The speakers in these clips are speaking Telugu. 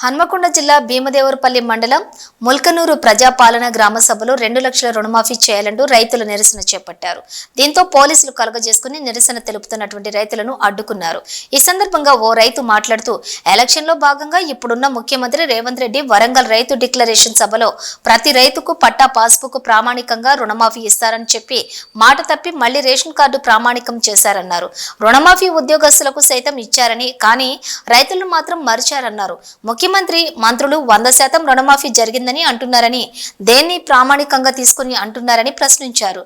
హన్మకొండ జిల్లా భీమదేవరపల్లి మండలం ముల్కనూరు ప్రజాపాలన గ్రామ సభలో 2 లక్షల రుణమాఫీ చేయాలంటూ రైతులు నిరసన చేపట్టారు. దీంతో పోలీసులు కలగజేసుకుని నిరసన తెలుపుతున్నటువంటి రైతులను అడ్డుకున్నారు. ఈ సందర్భంగా ఓ రైతు మాట్లాడుతూ ఎలక్షన్లో భాగంగా ఇప్పుడున్న ముఖ్యమంత్రి రేవంత్ రెడ్డి వరంగల్ రైతు డిక్లరేషన్ సభలో ప్రతి రైతుకు పట్టా పాస్బుక్ ప్రామాణికంగా రుణమాఫీ ఇస్తారని చెప్పి మాట తప్పి మళ్లీ రేషన్ కార్డు ప్రామాణికం చేశారన్నారు. రుణమాఫీ ఉద్యోగస్తులకు సైతం ఇచ్చారని కానీ రైతులు మాత్రం మరిచారన్నారు. ముఖ్యమంత్రి మంత్రులు 100% రుణమాఫీ జరిగిందని అంటున్నారని దేన్ని ప్రామాణికంగా తీసుకుని అంటున్నారని ప్రశ్నించారు.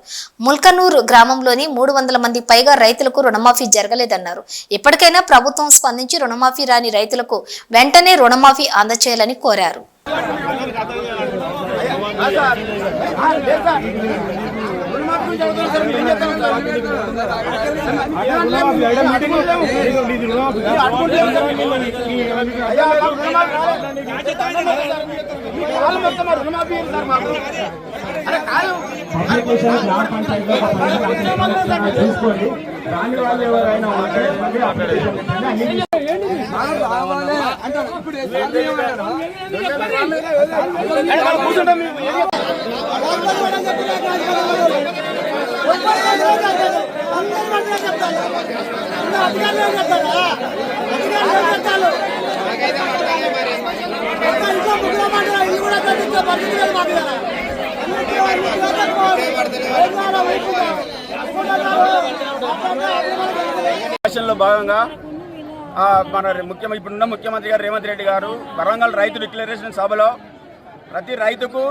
ముల్కనూరు గ్రామంలోని 300 మంది పైగా రైతులకు రుణమాఫీ జరగలేదన్నారు. ఇప్పటికైనా ప్రభుత్వం స్పందించి రుణమాఫీ రాని రైతులకు వెంటనే రుణమాఫీ అందజేయాలని కోరారు. భాగంగా మన ఇప్పుడున్న ముఖ్యమంత్రి గారు రేవంత్ రెడ్డి గారు వరంగల్ రైతు డిక్లరేషన్ సభలో ప్రతి రైతుకు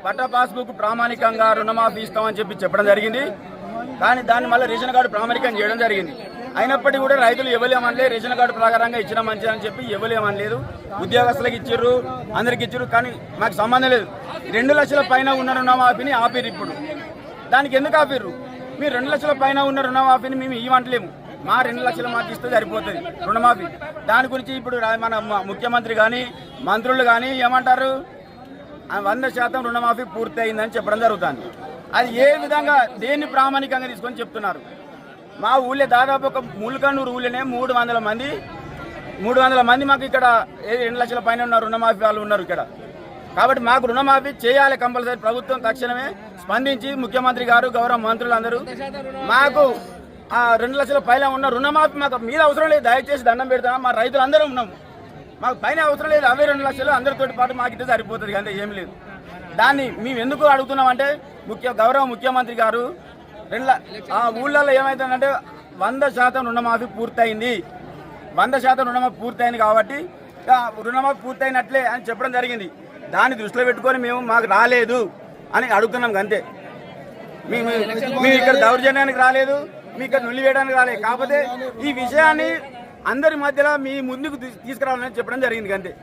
పట్టా పాస్బుక్ ప్రామాణికంగా రుణమాఫీ ఇస్తామని చెప్పడం జరిగింది. కానీ దాన్ని మళ్ళీ రేషన్ కార్డు ప్రామాణికం చేయడం జరిగింది. అయినప్పటికీ కూడా రైతులు ఇవ్వలేమనలేదు. రేషన్ కార్డు ప్రకారంగా ఇచ్చిన మంచిదని చెప్పి ఇవ్వలేమనలేదు. ఉద్యోగస్తులకు ఇచ్చిర్రు, అందరికి ఇచ్చిర్రు, కానీ మాకు సంబంధం లేదు. 2 లక్షల పైన ఉన్న రుణమాఫీని ఆపిర్రు. ఇప్పుడు దానికి ఎందుకు ఆపిర్రు? మీరు 2 లక్షల పైన ఉన్న రుణమాఫీని మేము ఇవ్వట్లేము, మా 2 లక్షలు మాకు ఇస్తే సరిపోతుంది రుణమాఫీ. దాని గురించి ఇప్పుడు మన ముఖ్యమంత్రి కానీ మంత్రులు కానీ ఏమంటారు, 100% రుణమాఫీ పూర్తి అయిందని చెప్పడం జరుగుతుంది. అది ఏ విధంగా దేన్ని ప్రామాణికంగా తీసుకొని చెప్తున్నారు? మా ఊళ్ళో దాదాపు ఒక ముల్కనూరు ఊళ్ళోనే 300 మంది మాకు ఇక్కడ 2 లక్షల పైన ఉన్న రుణమాఫీ వాళ్ళు ఉన్నారు ఇక్కడ. కాబట్టి మాకు రుణమాఫీ చేయాలి కంపల్సరీ. ప్రభుత్వం తక్షణమే స్పందించి ముఖ్యమంత్రి గారు గౌరవ మంత్రులు అందరూ మాకు 2 లక్షల పైన ఉన్న రుణమాఫీ మాకు మీద అవసరం లేదు. దయచేసి దండం పెడతాం, మా రైతులు అందరూ ఉన్నాము, మాకు పైన అవసరం లేదు. అవే 2 లక్షలు అందరితో పాటు మాకు ఇస్తే సరిపోతుంది, అంతే, ఏం లేదు. దాన్ని మేము ఎందుకు అడుగుతున్నామంటే గౌరవ ముఖ్యమంత్రి గారు ఊళ్ళల్లో ఏమవుతుందంటే 100% రుణమాఫీ పూర్తయింది, 100% రుణమాఫీ పూర్తయింది కాబట్టి రుణమాఫీ పూర్తయినట్లే అని చెప్పడం జరిగింది. దాన్ని దృష్టిలో పెట్టుకొని మేము మాకు రాలేదు అని అడుగుతున్నాం అంతే. మేము ఇక్కడ దౌర్జన్యానికి రాలేదు, మీ ఇక్కడ నుల్లి వేయడానికి రాలేదు. కాకపోతే ఈ విషయాన్ని అందరి మధ్యలో మీ ముందుకు తీసుకురావాలని చెప్పడం జరిగింది అంతే.